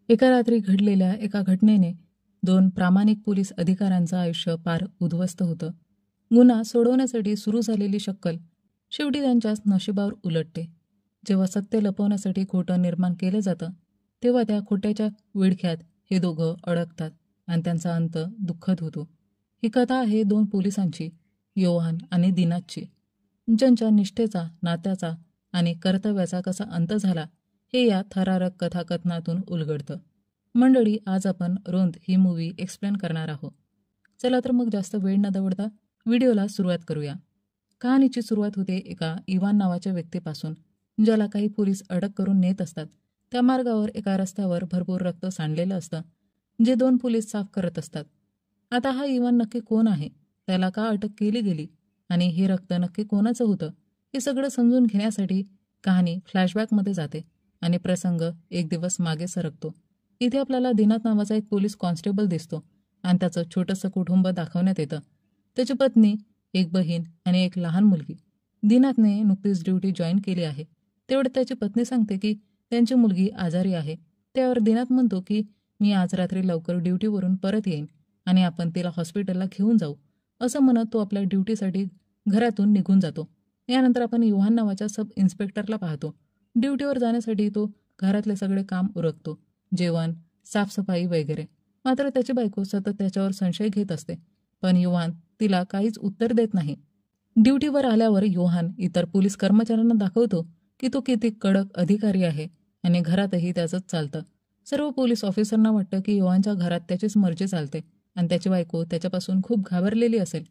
एका रात्री घडलेल्या एका घटनेने दोन प्रामाणिक पोलीस अधिकाऱ्यांचं आयुष्य पार उद्ध्वस्त होतं. गुन्हा सोडवण्यासाठी सुरू झालेली शक्कल शेवटी त्यांच्याच नशिबावर उलटते. जेव्हा सत्य लपवण्यासाठी खोटं निर्माण केलं जातं तेव्हा त्या खोट्याच्या विळख्यात हे दोघं अडकतात आणि त्यांचा अंत दुःखद होतो. ही कथा आहे दोन पोलिसांची, योहान आणि दिनातची, ज्यांच्या निष्ठेचा, नात्याचा आणि कर्तव्याचा कसा अंत झाला हे या थरारक कथाकथनातून उलगडतं. मंडळी, आज आपण रोंद ही मूवी एक्सप्लेन करणार आहोत. चला तर मग जास्त वेळ न दवडता व्हिडिओला सुरुवात करूया. कहाणीची सुरुवात होते एका इवान नावाच्या व्यक्तीपासून, ज्याला काही पोलीस अटक करून नेत असतात. त्या मार्गावर एका रस्त्यावर भरपूर रक्त सांडलेलं असतं, जे दोन पोलीस साफ करत असतात. आता हा इवान नक्की कोण आहे, त्याला का अटक केली गेली आणि हे रक्त नक्की कोणाचं होतं, हे सगळं समजून घेण्यासाठी कहाणी फ्लॅशबॅकमध्ये जाते आणि प्रसंग एक दिवस मागे सरकतो. इथे आपल्याला दिनात नावाचा एक पोलीस कॉन्स्टेबल दिसतो आणि त्याचं छोटंसं कुटुंब दाखवण्यात येतं. त्याची पत्नी, एक बहीण आणि एक लहान मुलगी. दिनातने नुकतीच ड्युटी जॉईन केली आहे. तेवढं त्याची पत्नी सांगते की त्यांची मुलगी आजारी आहे. त्यावर दिनात म्हणतो की मी आज रात्री लवकर ड्युटीवरून परत येईन आणि आपण तिला हॉस्पिटलला घेऊन जाऊ. असं म्हणत तो आपल्या ड्युटीसाठी घरातून निघून जातो. यानंतर आपण योहान नावाच्या सब इन्स्पेक्टरला पाहतो. ड्युटीवर जाण्यासाठी तो घरातले सगळे काम उरकतो, जेवण, साफसफाई वगैरे. मात्र त्याची बायको सतत त्याच्यावर संशय घेत असते, पण योहान तिला काहीच उत्तर देत नाही. ड्युटीवर आल्यावर योहान इतर पोलीस कर्मचाऱ्यांना दाखवतो की तो किती कडक अधिकारी आहे आणि घरातही त्याचंच चालतं. सर्व पोलीस ऑफिसरना वाटतं की योहानच्या घरात त्याचीच मर्जी चालते आणि त्याची बायको त्याच्यापासून खूप घाबरलेली असेल.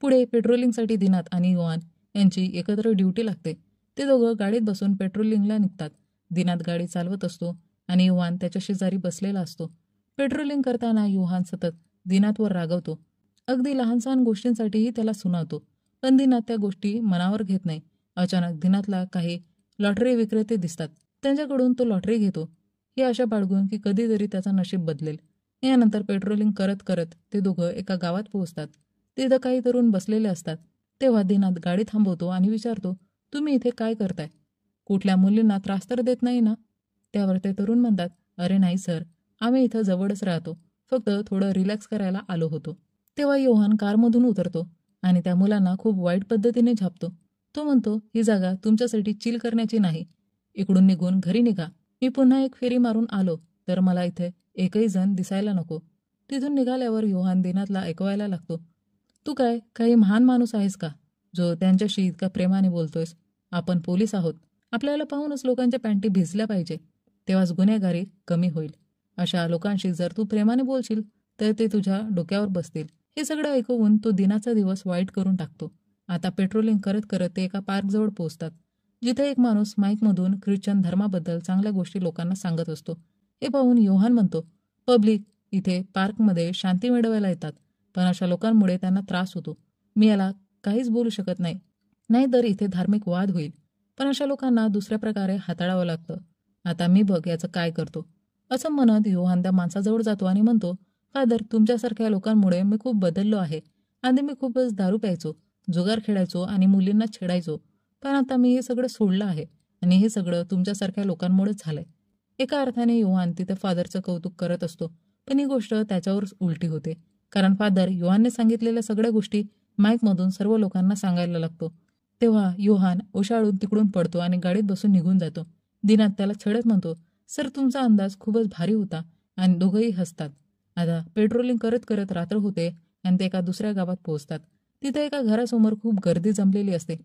पुढे पेट्रोलिंगसाठी दिनात आणि योहान यांची एकत्र ड्युटी लागते. ते दोघं गाडीत बसून पेट्रोलिंगला निघतात. दिनात गाडी चालवत असतो आणि योहान त्याच्या शेजारी बसलेला असतो. पेट्रोलिंग करताना योहान सतत दिनातवर रागवतो. अगदी लहानसहान गोष्टींसाठीही त्याला सुनावतो, पण दिनात त्या गोष्टी मनावर घेत नाही. अचानक दिनातला काही लॉटरी विक्रेते दिसतात. त्यांच्याकडून तो लॉटरी घेतो, ही आशा बाळगून की कधीतरी त्याचा नशीब बदलेल. यानंतर पेट्रोलिंग करत करत ते दोघं एका गावात पोहोचतात. तिथं काही तरुण बसलेले असतात. तेव्हा दिनात गाडी थांबवतो आणि विचारतो, तुम्ही इथे काय करताय? कुठल्या मुलींना त्रास तर देत नाही ना? त्यावर ते तरुण म्हणतात, अरे नाही सर, आम्ही इथं जवळच राहतो, फक्त थोडं रिलॅक्स करायला आलो होतो. तेव्हा योहान कारमधून उतरतो आणि त्या मुलांना खूप वाईट पद्धतीने झापतो. तो म्हणतो, ही जागा तुमच्यासाठी चिल करण्याची नाही, इकडून निघून घरी निघा. मी पुन्हा एक फेरी मारून आलो तर मला इथे एकही जण दिसायला नको. तिथून निघाल्यावर योहान दिनातला ऐकवायला लागतो, तू काय काही महान माणूस आहेस का, जो त्यांच्याशी इतका प्रेमाने बोलतोयस? आपण पोलीस आहोत, आपल्याला पाहूनच लोकांच्या पॅन्टी भिजल्या पाहिजे, तेव्हाच गुन्हेगारी कमी होईल. अशा लोकांशी जर तू प्रेमाने बोलशील तर ते तुझ्या डोक्यावर बसतील. हे सगळं ऐकवून तो दिनाचा दिवस वाईट करून टाकतो. आता पेट्रोलिंग करत करत ते एका पार्कजवळ पोहोचतात, जिथे एक माणूस माईकमधून ख्रिश्चन धर्माबद्दल चांगल्या गोष्टी लोकांना सांगत असतो. हे पाहून योहान म्हणतो, पब्लिक इथे पार्कमध्ये शांती मिळवायला येतात, पण अशा लोकांमुळे त्यांना त्रास होतो. मी याला काहीच बोलू शकत नाही, नाहीतर इथे धार्मिक वाद होईल, पण अशा लोकांना दुसऱ्या प्रकारे हाताळावं लागतं. आता मी बघ याचं काय करतो. असं म्हणत योहान त्या माणसाजवळ जातो आणि म्हणतो, फादर, तुमच्यासारख्या लोकांमुळे मी खूप बदललो आहे. आधी मी खूपच दारू प्यायचो, जुगार खेळायचो आणि मुलींना छेडायचो, पण आता मी हे सगळं सोडलं आहे आणि हे सगळं तुमच्यासारख्या लोकांमुळेच झालंय. एका अर्थाने योहान तिथे फादरचं कौतुक करत असतो, पण ही गोष्ट त्याच्यावरच उलटी होते, कारण फादर योहानने सांगितलेल्या सगळ्या गोष्टी माईकमधून सर्व लोकांना सांगायला लागतो. तेव्हा योहान ओशाळून तिकडून पडतो आणि गाडीत बसून निघून जातो. दिनात त्याला छेडत म्हणतो, सर तुमचा अंदाज खूपच भारी होता, आणि दोघंही हसतात. आता पेट्रोलिंग करत करत रात्र होते आणि ते एका दुसऱ्या गावात पोहोचतात. तिथे एका घरासमोर खूप गर्दी जमलेली असते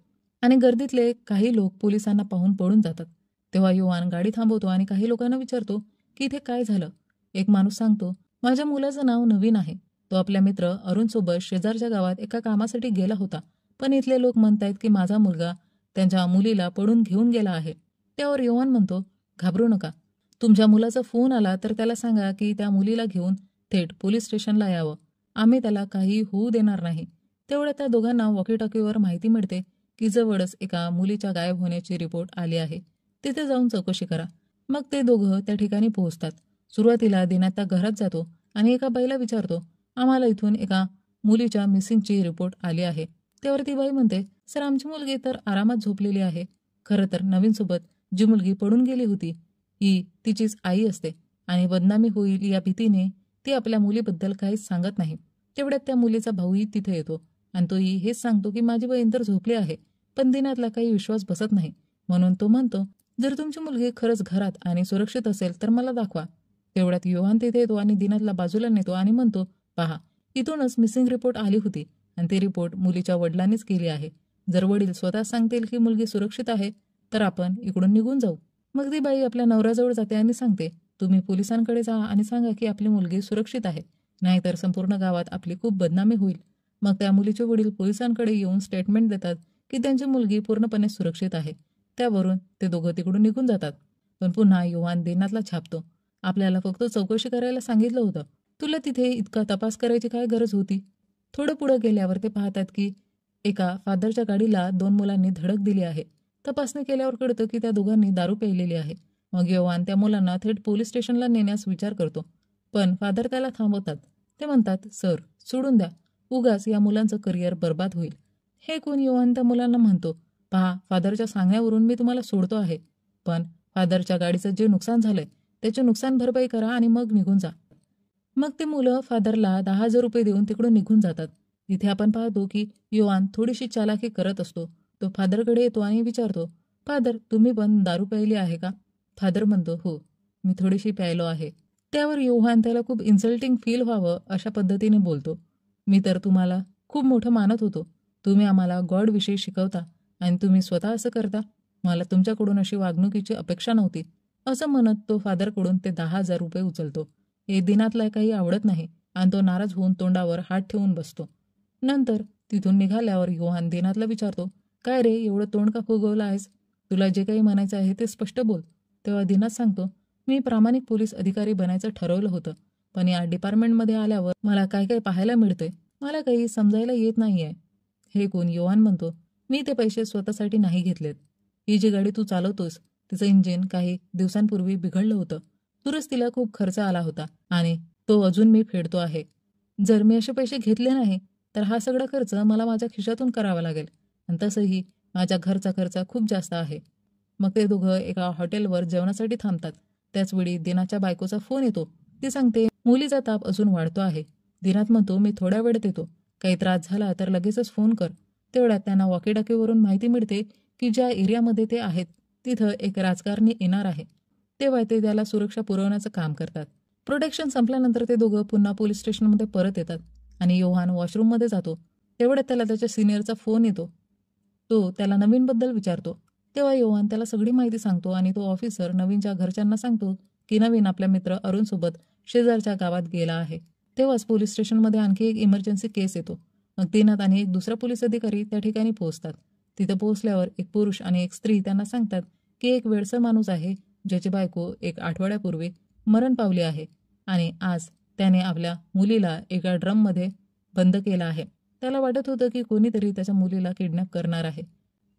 आणि गर्दीतले काही लोक पोलिसांना पाहून पळून जातात. तेव्हा योहान गाडी थांबवतो आणि काही लोकांना विचारतो की इथे काय झालं. एक माणूस सांगतो, माझ्या मुलाचं नाव नवीन आहे, तो आपल्या मित्र अरुण सोबत शेजारच्या गावात एका कामासाठी गेला होता, पण इथले लोक म्हणतायत की माझा मुलगा त्यांच्या मुलीला पळून घेऊन गेला आहे. त्यावर योहान म्हणतो, घाबरू नका, तुमच्या मुलाचा फोन आला तर त्याला सांगा की त्या मुलीला घेऊन थेट पोलीस स्टेशनला यावं, आम्ही त्याला काही होऊ देणार नाही. तेवढ्या त्या दोघांना वॉकीटॉकीवर माहिती मिळते की जवळच एका मुलीच्या गायब होण्याची रिपोर्ट आली आहे, तिथे जाऊन चौकशी करा. मग ते दोघं त्या ठिकाणी पोहोचतात. सुरुवातीला दिनात त्या घरात जातो आणि एका बाईला विचारतो, आम्हाला इथून एका मुलीच्या मिसिंगची रिपोर्ट आली आहे. त्यावर ती बाई म्हणते, सर आमची मुलगी तर आरामात झोपलेली आहे. खरं तर नवीन सोबत जी मुलगी पडून गेली होती ही तिचीच आई असते. आणि बदनामी होईल या भीतीने ती आपल्या मुलीबद्दल काहीच सांगत नाही. तेवढ्यात त्या मुलीचा भाऊही तिथे येतो आणि तोही हेच सांगतो की माझी बहीण तर झोपली आहे. पण दिनातला काही विश्वास बसत नाही. म्हणून तो म्हणतो, जर तुमची मुलगी खरंच घरात आणि सुरक्षित असेल तर मला दाखवा. तेवढ्यात योहान तिथे येतो आणि दिनातला बाजूला नेतो आणि म्हणतो, पहा, इथूनच मिसिंग रिपोर्ट आली होती आणि ती रिपोर्ट मुलीच्या वडिलांनीच केली आहे. जर वडील स्वतः सांगतील की मुलगी सुरक्षित आहे तर आपण इकडून निघून जाऊ. मग ती बाई आपल्या नवऱ्याजवळ जाते आणि सांगते, तुम्ही पोलिसांकडे जा आणि सांगा की आपली मुलगी सुरक्षित आहे, नाहीतर संपूर्ण गावात आपली खूप बदनामी होईल. मग त्या मुलीचे वडील पोलिसांकडे येऊन स्टेटमेंट देतात की त्यांची मुलगी पूर्णपणे सुरक्षित आहे. त्यावरून ते दोघं तिकडून निघून जातात. पण पुन्हा योहान दिनातला छापतो, आपल्याला फक्त चौकशी करायला सांगितलं होतं. तुला तिथे इतका तपास करायची काय गरज होती? थोडं पुढं गेल्यावर ते पाहतात की एका फादरच्या गाडीला 2 मुलांनी धडक दिली आहे. तपासणी केल्यावर कळतं की त्या दोघांनी दारू प्यायलेली आहे. मग योहान त्या मुलांना थेट पोलीस स्टेशनला नेण्यास विचार करतो. पण फादर त्याला थांबवतात. ते म्हणतात, सर, सोडून द्या. उगाच या मुलांचं करिअर बर्बाद होईल. हे कोण योहान त्या मुलांना म्हणतो, पहा, फादरच्या सांगण्यावरून मी तुम्हाला सोडतो आहे. पण फादरच्या गाडीचं जे नुकसान झालंय त्याची नुकसान भरपाई करा आणि मग निघून जा. मग ते मुलं फादरला 10,000 रुपये देऊन तिकडून निघून जातात. इथे आपण पाहतो की योहान थोडीशी चालाकी करत असतो. तो फादरकडे येतो आणि विचारतो, फादर, तुम्ही पण दारू प्यायली आहे का? फादर म्हणतो, हो, मी थोडीशी प्यायलो आहे. त्यावर योहान त्याला खूप इन्सल्टिंग फील व्हावं अशा पद्धतीने बोलतो, मी तर तुम्हाला खूप मोठं मानत होतो. तुम्ही आम्हाला गॉडविषयी शिकवता आणि तुम्ही स्वतः असं करता. मला तुमच्याकडून अशी वागणुकीची अपेक्षा नव्हती. असं म्हणत तो फादरकडून ते 10,000 रुपये उचलतो. हे दिनातला काही आवडत नाही आणि तो नाराज होऊन तोंडावर हात ठेवून बसतो. नंतर तिथून निघाल्यावर योहान दिनातला विचारतो, काय रे, एवढं तोंड का फुगवलं आहेस? तुला जे काही म्हणायचं आहे ते स्पष्ट बोल. तेव्हा दिनात सांगतो, मी प्रामाणिक पोलीस अधिकारी बनायचं ठरवलं होतं, पण या डिपार्टमेंटमध्ये आल्यावर मला काय काय पाहायला मिळतंय, मला काही समजायला येत नाहीये. हे कोण? योहान म्हणतो, मी ते पैसे स्वतःसाठी नाही घेतलेत. ही जी गाडी तू चालवतोस तिचं इंजिन काही दिवसांपूर्वी बिघडलं होतं. दुरुस्तीला खूप खर्च आला होता आणि तो अजून मी फेडतो आहे. जर मी असे पैसे घेतले नाही तर हा सगळा खर्च मला माझ्या खिशातून करावा लागेल आणि तसंही माझ्या घरचा खर्च खूप जास्त आहे. मग ते दोघं एका हॉटेलवर जेवणासाठी थांबतात. त्याचवेळी दिनाच्या बायकोचा फोन येतो. ती सांगते, मुलीचा ताप अजून वाढतो आहे. दिनात म्हणतो, मी थोड्या वेळात येतो. काही त्रास झाला तर लगेचच फोन कर. तेवढ्यात त्यांना वॉकीटॉकीवरून माहिती मिळते की ज्या एरियामध्ये ते आहेत तिथं एक राजकारणी येणार आहे. तेव्हा ते त्याला सुरक्षा पुरवण्याचं काम करतात. प्रोटेक्शन संपल्यानंतर ते दोघं पुन्हा पोलीस स्टेशनमध्ये परत येतात आणि योहान वॉशरूममध्ये जातो. तेवढ्यात त्याला त्याच्या सिनियरचा फोन येतो. तो त्याला नवीनबद्दल विचारतो. तेव्हा योहान त्याला सगळी माहिती सांगतो आणि तो ऑफिसर नवीनच्या घरच्यांना सांगतो की नवीन आपल्या मित्र अरुणसोबत शेजारच्या गावात गेला आहे. तेव्हाच पोलीस स्टेशनमध्ये आणखी एक इमर्जन्सी केस येतो. मग दिनात आणि एक दुसरा पोलीस अधिकारी त्या ठिकाणी पोहोचतात. तिथं पोहोचल्यावर एक पुरुष आणि एक स्त्री त्यांना सांगतात की एक वेडसर माणूस आहे ज्याची बायको 1 आठवड्यापूर्वी मरण पावली आहे आणि आज त्याने आपल्या मुलीला एका ड्रममध्ये बंद केलं आहे. त्याला वाटत होतं की कोणीतरी त्याच्या मुलीला किडनॅप करणार आहे.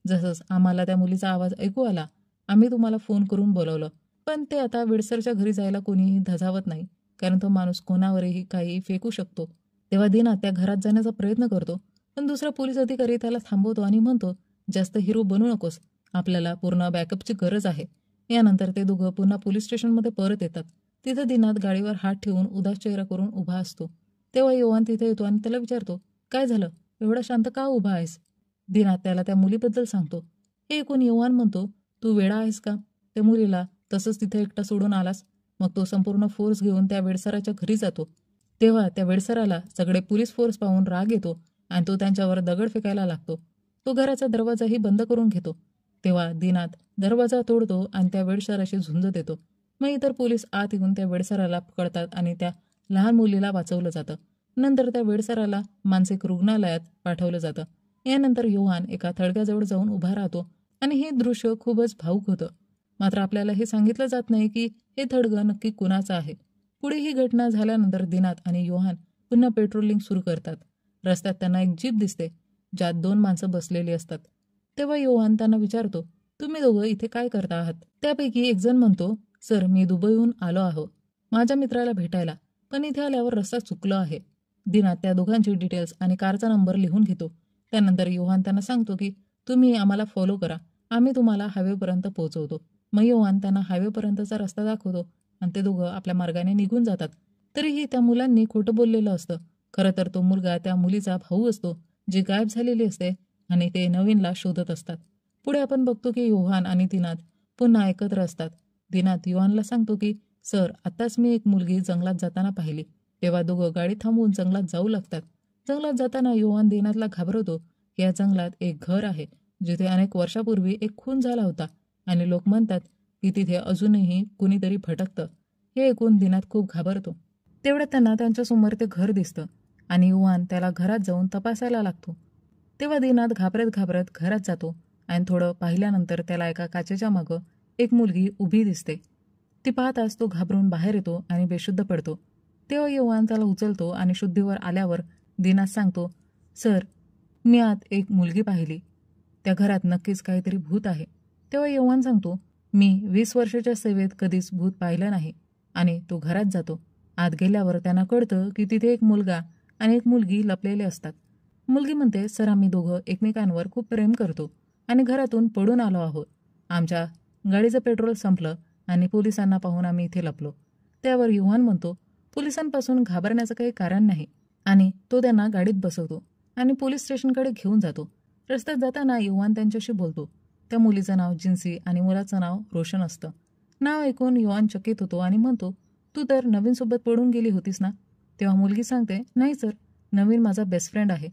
जसंच आम्हाला त्या मुलीचा आवाज ऐकू आला, आम्ही तुम्हाला फोन करून बोलवलं. पण ते आता वेडसरच्या घरी जायला कोणीही धजावत नाही, कारण तो माणूस कोणावरही काही फेकू शकतो. तेव्हा दिना त्या घरात जाण्याचा प्रयत्न करतो, पण दुसरा पोलीस अधिकारी त्याला थांबवतो आणि म्हणतो, जास्त हिरो बनू नकोस, आपल्याला पूर्ण बॅकअपची गरज आहे. यानंतर ते दोघं पुन्हा पोलीस स्टेशनमध्ये परत येतात. तिथं दिनात गाडीवर हात ठेवून उदास चेहरा करून उभा असतो. तेव्हा योहान तिथे येतो आणि त्याला विचारतो, काय झालं, एवढा शांत का उभा आहेस? दिनात त्याला त्या मुलीबद्दल सांगतो. हे ऐकून योहान म्हणतो, तू वेडा आहेस का? त्या मुलीला तसंच तिथे एकटा सोडून आलास? मग तो संपूर्ण फोर्स घेऊन त्या वेडसराच्या घरी जातो. तेव्हा त्या वेडसराला सगळे पोलीस फोर्स पाहून राग येतो आणि तो त्यांच्यावर दगड फेकायला लागतो. तो घराचा दरवाजाही बंद करून घेतो. तेव्हा दिनात दरवाजा तोडतो आणि त्या वेडसराशी झुंज देतो. मग इतर पोलीस आत येऊन त्या वेडसराला पकडतात आणि त्या लहान मुलीला वाचवलं जातं. नंतर त्या वेडसराला मानसिक रुग्णालयात पाठवलं जातं. यानंतर योहान एका थडग्याजवळ जाऊन उभा राहतो आणि हे दृश्य खूपच भावूक होतं. मात्र आपल्याला हे सांगितलं जात नाही की हे थडगं नक्की कुणाचं आहे. पुढे ही घटना झाल्यानंतर दिनात आणि योहान पुन्हा पेट्रोलिंग सुरू करतात. रस्त्यात त्यांना एक जीप दिसते ज्यात 2 माणसं बसलेली असतात. तेव्हा योहान त्यांना विचारतो, तुम्ही दोघं इथे काय करता आहात? त्यापैकी एक जण म्हणतो, सर, मी दुबईहून आलो आहो माझ्या मित्राला भेटायला, पण इथे आल्यावर रस्ता चुकलो आहे. दिनात त्या दोघांची डिटेल्स आणि कारचा नंबर लिहून घेतो. त्यानंतर योहान त्यांना सांगतो की तुम्ही आम्हाला फॉलो करा, आम्ही तुम्हाला हायवेपर्यंत पोहोचवतो. मग योहान त्यांना हायवेपर्यंतचा रस्ता दाखवतो आणि ते दोघं आपल्या मार्गाने निघून जातात. तरीही त्या मुलांनी खोटं बोललेलं असतं. खरं तर तो मुलगा त्या मुलीचा भाऊ असतो, जी गायब झालेली असते आणि ते नवीनला शोधत असतात. पुढे आपण बघतो की योहान आणि दिनात पुन्हा एकत्र असतात. दिनात योहानला सांगतो की सर, आत्ताच मी एक मुलगी जंगलात जाताना पाहिली. तेव्हा दोघं गाडी थांबवून जंगलात जाऊ लागतात. जंगलात जाताना योहान दिनातला घाबरवतो की या जंगलात एक घर आहे जिथे अनेक वर्षापूर्वी एक खून झाला होता आणि लोक म्हणतात की तिथे अजूनही कुणीतरी भटकतं. हे ऐकून दिनात खूप घाबरतो. तेवढ्यात त्यांना त्यांच्यासमोर ते घर दिसतं आणि योहान त्याला घरात जाऊन तपासायला लागतो. तेव्हा दिनात घाबरत घाबरत घरात जातो आणि थोडं पाहिल्यानंतर त्याला एका काचेच्या मागं एक मुलगी उभी दिसते. ती पाहताच तो घाबरून बाहेर येतो आणि बेशुद्ध पडतो. तेव्हा योहान त्याला उचलतो आणि शुद्धीवर आल्यावर दिनात सांगतो, सर, मी आत एक मुलगी पाहिली. त्या घरात नक्कीच काहीतरी भूत आहे. तेव्हा योहान सांगतो, मी 20 वर्षाच्या सेवेत कधीच भूत पाहिलं नाही. आणि तो घरात जातो. आत गेल्यावर त्यांना कळतं की तिथे एक मुलगा आणि एक मुलगी लपलेले असतात. मुलगी म्हणते, सर, आम्ही दोघं एकमेकांवर खूप प्रेम करतो आणि घरातून पडून आलो आहोत. आमच्या गाडीचं पेट्रोल संपलं आणि पोलिसांना पाहून आम्ही इथे लपलो. त्यावर योहान म्हणतो, पोलिसांपासून घाबरण्याचं काही कारण नाही. आणि तो त्यांना गाडीत बसवतो आणि पोलीस स्टेशनकडे घेऊन जातो. रस्त्यात जाताना योहान त्यांच्याशी बोलतो. त्या मुलीचं नाव जिन्सी आणि मुलाचं नाव रोशन असतं. नाव ऐकून योहान चकित होतो आणि म्हणतो, तू तर नवीनसोबत पडून गेली होतीस ना? तेव्हा मुलगी सांगते, नाही सर, नवीन माझा बेस्ट फ्रेंड आहे.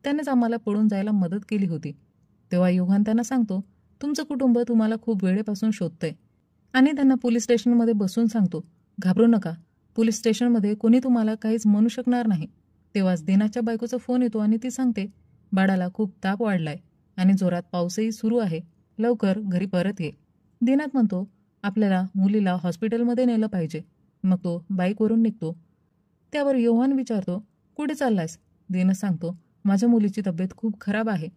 त्यानेच आम्हाला पळून जायला मदत केली होती. तेव्हा योहान त्यांना सांगतो, तुमचं कुटुंब तुम्हाला खूप वेळेपासून शोधतंय. आणि त्यांना पोलीस स्टेशनमध्ये बसून सांगतो, घाबरू नका, पोलीस स्टेशनमध्ये कोणी तुम्हाला काहीच म्हणू शकणार नाही. तेव्हाच दिनाच्या बायकोचा फोन येतो आणि ती सांगते, बाळाला खूप ताप वाढलाय आणि जोरात पाऊसही सुरू आहे, लवकर घरी परत ये. दिनात म्हणतो, आपल्याला मुलीला हॉस्पिटलमध्ये नेलं पाहिजे. मग तो बाईकवरून निघतो. त्यावर योहान विचारतो, कुठे चाललायस? दिनच सांगतो, माझ्या मुलीची तब्येत खूप खराब आहे,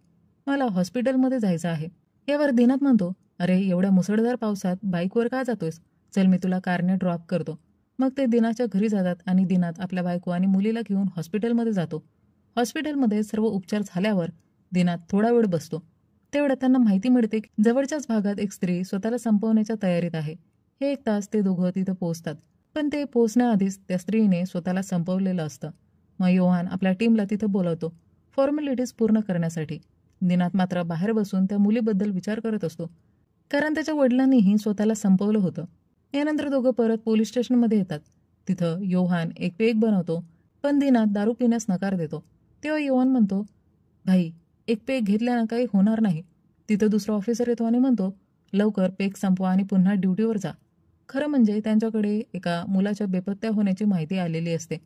मला हॉस्पिटलमध्ये जायचं आहे. यावर दिनात म्हणतो, अरे, एवढ्या मुसळधार पावसात बाईकवर का जातोयस? चल, मी तुला कारने ड्रॉप करतो. मग ते दिनाच्या घरी जातात आणि दिनात आपल्या बायको आणि मुलीला घेऊन हॉस्पिटलमध्ये जातो. हॉस्पिटलमध्ये सर्व उपचार झाल्यावर दिनात थोडा वेळ बसतो. तेवढ्यात त्यांना माहिती मिळते की जवळच्याच भागात एक स्त्री स्वतःला संपवण्याच्या तयारीत आहे. हे ऐकताच ते दोघं तिथं पोहोचतात. पण ते पोहोचण्याआधीच त्या स्त्रीने स्वतःला संपवलेलं असतं. मग योहान आपल्या टीमला तिथं बोलवतो फॉर्मॅलिटीज पूर्ण करण्यासाठी. दिनात मात्र बाहेर बसून त्या मुलीबद्दल विचार करत असतो, कारण त्याच्या वडिलांनीही स्वतःला संपवलं होतं. यानंतर दोघं परत पोलीस स्टेशनमध्ये येतात. तिथं योहान एक पेग बनवतो, पण दिनात दारू पिण्यास नकार देतो. तेव्हा योहान म्हणतो, भाई, एक पेग घेतल्यानं काही होणार नाही. तिथं दुसरा ऑफिसर येतो आणि म्हणतो, लवकर पेग संपवा आणि पुन्हा ड्युटीवर जा. खरं म्हणजे त्यांच्याकडे एका मुलाच्या बेपत्ता होण्याची माहिती आलेली असते.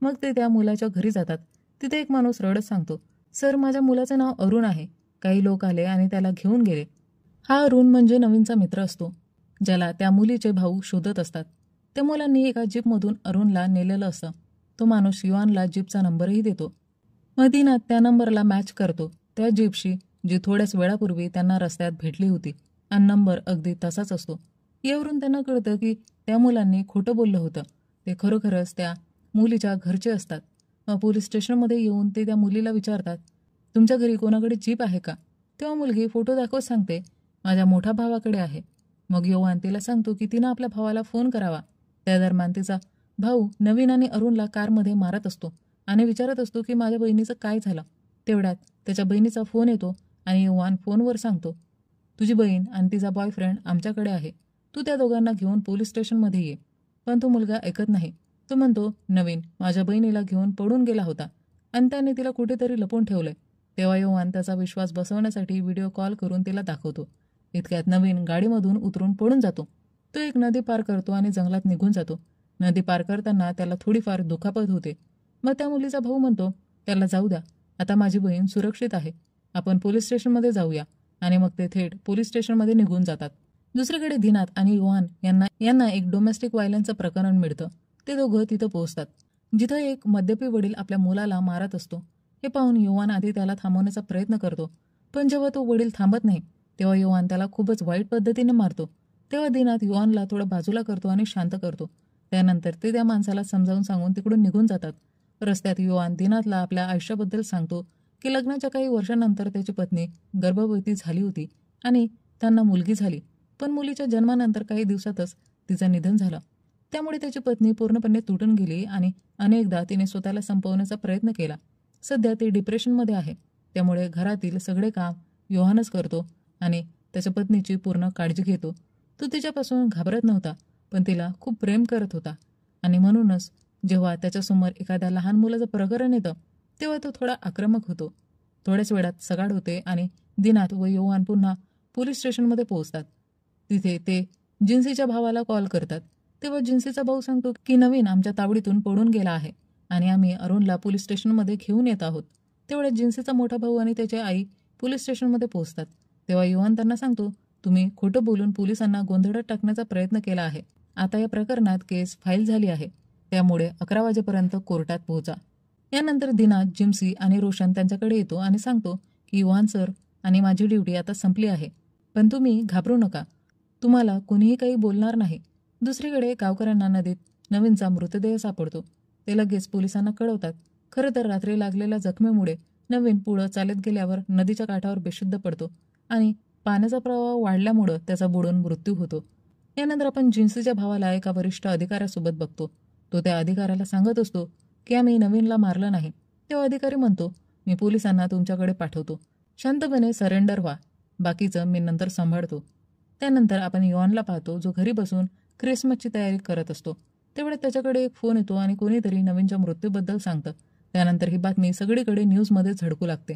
मग ते त्या मुलाच्या घरी जातात. तिथे एक माणूस रडत सांगतो, सर, माझ्या मुलाचं नाव अरुण आहे. काही लोक आले आणि त्याला घेऊन गेले. हा अरुण म्हणजे नवीनचा मित्र असतो, ज्याला त्या मुलीचे भाऊ शोधत असतात. त्या मुलांनी एका जीपमधून अरुणला नेलेलं असतं. तो माणूस योहानला जीपचा नंबरही देतो. दिनात त्या नंबरला मॅच करतो त्या जीपशी, जी थोड्याच वेळापूर्वी त्यांना रस्त्यात भेटली होती, आणि नंबर अगदी तसाच असतो. यावरून त्यांना कळतं की त्या मुलांनी खोटं बोललं होतं. ते खरोखरच त्या मुलीच्या घरचे असतात. मग पोलीस स्टेशनमध्ये येऊन ते त्या मुलीला विचारतात, तुमच्या घरी कोणाकडे जीप आहे का? तेव्हा मुलगी फोटो दाखवत सांगते, माझ्या मोठ्या भावाकडे आहे. मग योहान तिला सांगतो की तिनं आपल्या भावाला फोन करावा. त्या दरम्यान तिचा भाऊ नवीन आणि अरुणला कारमध्ये मारत असतो आणि विचारत असतो की माझ्या बहिणीचं काय झालं. तेवढ्यात त्याच्या बहिणीचा फोन येतो आणि योहान फोनवर सांगतो, तुझी बहीण आणि तिचा बॉयफ्रेंड आमच्याकडे आहे, तू त्या दोघांना घेऊन पोलीस स्टेशनमध्ये ये. पण तो मुलगा ऐकत नाही. तो म्हणतो, नवीन माझ्या बहिणीला घेऊन पळून गेला होता आणि त्याने तिला कुठेतरी लपवून ठेवलंय. तेव्हा योहान त्याचा विश्वास बसवण्यासाठी व्हिडिओ कॉल करून तिला दाखवतो. इतक्यात नवीन गाडीमधून उतरून पळून जातो. तो एक नदी पार करतो आणि जंगलात निघून जातो. नदी पार करताना त्याला थोडीफार दुखापत होते. मग त्या मुलीचा भाऊ म्हणतो, त्याला जाऊ द्या, आता माझी बहीण सुरक्षित आहे, आपण पोलीस स्टेशनमध्ये जाऊया. आणि मग ते थेट पोलीस स्टेशनमध्ये निघून जातात. दुसरीकडे दिनात आणि योहान यांना एक डोमेस्टिक व्हायलन्सचं प्रकरण मिळतं. ते दोघं तिथं पोहोचतात, जिथं एक मद्यपी वडील आपल्या मुलाला मारत असतो. हे पाहून योहान आधी त्याला थांबवण्याचा प्रयत्न करतो, पण जेव्हा तो वडील थांबत नाही तेव्हा योहान त्याला खूपच वाईट पद्धतीने मारतो. तेव्हा दिनात योहानला थोडं बाजूला करतो आणि शांत करतो. त्यानंतर ते त्या माणसाला समजावून सांगून तिकडून निघून जातात. रस्त्यात योहान दिनातला आपल्या आयुष्याबद्दल सांगतो की लग्नाच्या काही वर्षांनंतर त्याची पत्नी गर्भवती झाली होती आणि त्यांना मुलगी झाली, पण मुलीच्या जन्मानंतर काही दिवसातच तिचं निधन झालं. त्यामुळे त्याची पत्नी पूर्णपणे तुटून गेली आणि अनेकदा तिने स्वतःला संपवण्याचा प्रयत्न केला. सध्या ती डिप्रेशनमध्ये आहे. त्यामुळे घरातील सगळे काम योहानच करतो आणि त्याच्या पत्नीची पूर्ण काळजी घेतो. तो तिच्यापासून घाबरत नव्हता, पण तिला खूप प्रेम करत होता आणि म्हणूनच जेव्हा त्याच्यासमोर एखाद्या लहान मुलाचं प्रकरण येतं तेव्हा तो थोडा आक्रमक होतो. थोड्याच वेळात सकाळ होते आणि दिनात व योहान पुन्हा पोलीस स्टेशनमध्ये पोहोचतात. तिथे ते जिन्सीच्या भावाला कॉल करतात. तेव्हा जिन्सीचा भाऊ सांगतो की नवीन आमच्या तावडीतून पळून गेला आहे आणि आम्ही अरुणला पोलीस स्टेशनमध्ये घेऊन येत आहोत. तेवढ्यात जिन्सीचा मोठा भाऊ आणि त्याची आई पोलीस स्टेशनमध्ये पोहोचतात. तेव्हा योहान त्यांना सांगतो, तुम्ही खोटं बोलून पोलिसांना गोंधळात टाकण्याचा प्रयत्न केला आहे. आता या प्रकरणात केस फाईल झाली आहे, त्यामुळे 11 वाजेपर्यंत कोर्टात पोहोचा. यानंतर दिनात जिन्सी आणि रोशन त्यांच्याकडे येतो आणि सांगतो की योहान सर आणि माझी ड्युटी आता संपली आहे, पण तुम्ही घाबरू नका, तुम्हाला कोणीही काही बोलणार नाही. दुसरीकडे गावकऱ्यांना नदीत नवीनचा मृतदेह सापडतो. ते लगेच पोलिसांना कळवतात. खरं तर रात्री लागलेल्या जखमेमुळे नवीन पुढं चालत गेल्यावर नदीच्या काठावर बेशुद्ध पडतो आणि पाण्याचा प्रवाह वाढल्यामुळं त्याचा बुडून मृत्यू होतो. यानंतर आपण जिन्सीच्या भावाला एका वरिष्ठ अधिकाऱ्यासोबत बघतो. तो त्या अधिकाऱ्याला सांगत असतो की आम्ही नवीनला मारलं नाही. तेव्हा अधिकारी म्हणतो, मी पोलिसांना तुमच्याकडे पाठवतो, शांतपणे सरेंडर व्हा, बाकीचं मी नंतर सांभाळतो. त्यानंतर आपण योहानला पाहतो, जो घरी बसून ख्रिसमसची तयारी करत असतो. तेवढ्यात त्याच्याकडे एक फोन येतो आणि कोणीतरी नवीनच्या मृत्यूबद्दल सांगतं. त्यानंतर ही बातमी सगळीकडे न्यूजमध्ये झळकू लागते.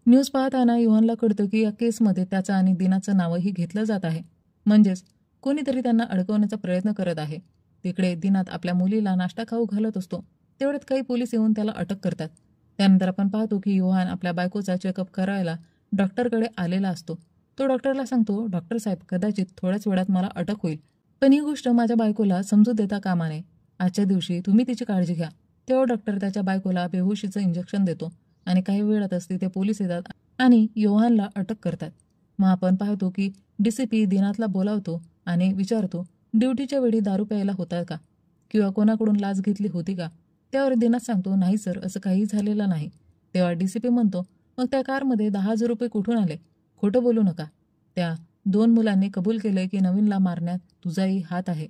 न्यूज पाहताना योहानला कळतं की या केसमध्ये त्याचं आणि दिनाचं नावही घेतलं जात आहे. म्हणजेच कोणीतरी त्यांना अडकवण्याचा प्रयत्न करत आहे. तिकडे दिनात आपल्या मुलीला नाश्ता खाऊ घालत असतो. तेवढ्यात काही पोलीस येऊन त्याला अटक करतात. त्यानंतर आपण पाहतो की योहान आपल्या बायकोचा चेकअप करायला डॉक्टरकडे आलेला असतो. तो डॉक्टरला सांगतो, डॉक्टर साहेब, कदाचित थोड्याच वेळात मला अटक होईल, पण ही गोष्ट माझ्या बायकोला समजू देता कामा नये. आजच्या दिवशी तुम्ही तिची काळजी घ्या. तेव्हा डॉक्टर त्याच्या बायकोला बेहोशीचं इंजेक्शन देतो आणि काही वेळातच तिथे पोलीस येतात आणि योहानला अटक करतात. मग आपण पाहतो की DCP दिनातला बोलावतो आणि विचारतो, ड्युटीच्या वेळी दारू प्यायला होता का किंवा कोणाकडून लाच घेतली होती का? त्यावर दिनात सांगतो, नाही सर, असं काही झालेलं नाही. तेव्हा DCP म्हणतो, मग त्या कारमध्ये 10,000 रुपये कुठून आले? खोटं बोलू नका. त्या 2 मुलांनी कबूल केलंय की नवीनला मारण्यात तुझाही हात आहे.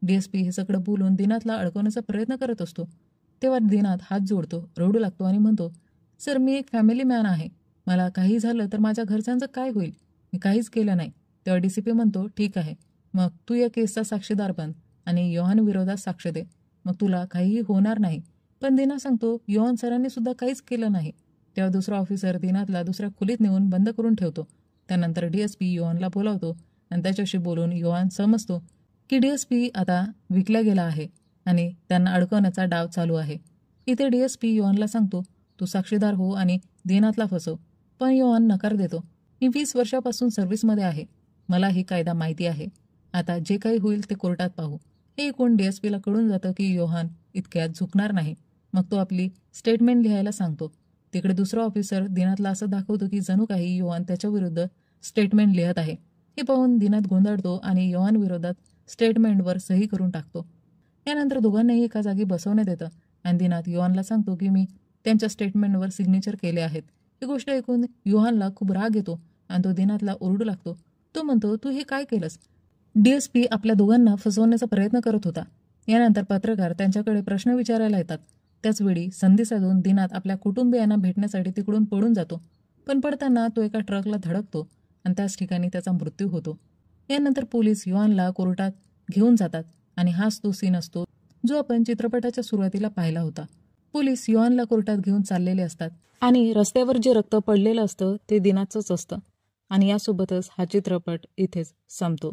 DSP हे सगळं बोलून दिनातला अडकवण्याचा प्रयत्न करत असतो. तेव्हा दिनात हात जोडतो, रडू लागतो आणि म्हणतो, सर, मी एक फॅमिली मॅन आहे. मला काही झालं तर माझ्या घरच्यांचं काय होईल? मी काहीच केलं नाही. तेव्हा DCP म्हणतो, ठीक आहे, मग तू या केसचा साक्षीदार बन आणि योहान विरोधात साक्ष दे, मग तुला काहीही होणार नाही. पण दिना सांगतो, योहान सरांनी सुद्धा काहीच केलं नाही. तेव्हा दुसरा ऑफिसर दिनातला दुसऱ्या खोलीत नेऊन बंद करून ठेवतो. त्यानंतर DSP योहानला बोलावतो आणि त्याच्याशी बोलून योहान समजतो की DSP आता विकला गेला आहे आणि त्यांना अडकवण्याचा डाव चालू आहे. इथे DSP योहानला सांगतो, तू साक्षीदार हो आणि दिनातला फसव. पण योहान नकार देतो, मी 20 वर्षापासून सर्व्हिसमध्ये आहे, मला ही कायदा माहिती आहे. आता जे काही होईल ते कोर्टात पाहू. हे ऐकून DSPला कळून जातं की योहान इतक्यात झुकणार नाही. मग तो आपली स्टेटमेंट लिहायला सांगतो. तिकडे दुसरा ऑफिसर दिनातला असं दाखवतो की जणू काही योहान त्याच्या विरुद्ध स्टेटमेंट लिहत आहे. हे पाहून दिनात गोंधळतो आणि योहान विरोधात स्टेटमेंटवर सही करून टाकतो. यानंतर दोघांनाही एका जागी बसवण्यात येतं आणि दिनात योहानला सांगतो की मी त्यांच्या स्टेटमेंटवर सिग्नेचर केले आहेत. ही गोष्ट ऐकून योहानला खूप राग येतो आणि तो दिनातला ओरडू लागतो. तो म्हणतो, तू हे काय केलंस? DSP आपल्या दोघांना फसवण्याचा प्रयत्न करत होता. यानंतर पत्रकार त्यांच्याकडे प्रश्न विचारायला येतात. त्याचवेळी संधी साधून दिनात आपल्या कुटुंबियांना भेटण्यासाठी तिकडून पळून जातो. पण पडताना तो एका ट्रकला धडकतो आणि त्याच ठिकाणी त्याचा मृत्यू होतो. यानंतर पोलीस योहानला कोर्टात घेऊन जातात आणि हाच तो सीन असतो जो आपण चित्रपटाच्या सुरुवातीला पाहिला होता. पोलीस योहानला कोर्टात घेऊन चाललेले असतात आणि रस्त्यावर जे रक्त पडलेलं असतं ते दिनाचंच असतं. आणि यासोबतच हा चित्रपट इथेच संपतो.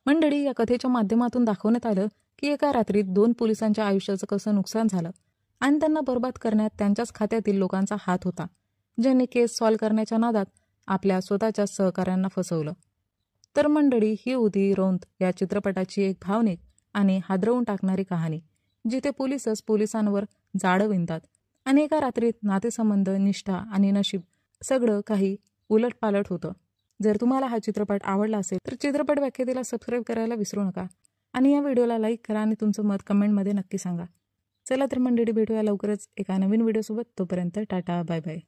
मंडळी, या कथेच्या माध्यमातून दाखवण्यात आलं की एका रात्रीत 2 पोलिसांच्या आयुष्याचं कसं नुकसान झालं आणि त्यांना बर्बाद करण्यात त्यांच्याच खात्यातील लोकांचा हात होता, ज्यांनी केस सॉल्व्ह करण्याच्या नादात आपल्या स्वतःच्या सहकाऱ्यांना फसवलं. तर मंडळी, ही होती रौंद या चित्रपटाची एक भावनिक आणि हादरवून टाकणारी कहाणी, जिथे पोलीसच पोलिसांवर जाळं विणतात आणि एका रात्रीत नातेसंबंध, निष्ठा आणि नशीब सगळं काही उलटपालट होतं. जर तुम्हाला हा चित्रपट आवडला असेल तर चित्रपट व्याख्यातीला सबस्क्राईब करायला विसरू नका आणि या व्हिडिओला लाईक करा आणि तुमचं मत कमेंटमध्ये नक्की सांगा. चला तर मंडळी, भेटूया लवकरच एका नवीन व्हिडिओसोबत. तोपर्यंत टाटा, बाय बाय.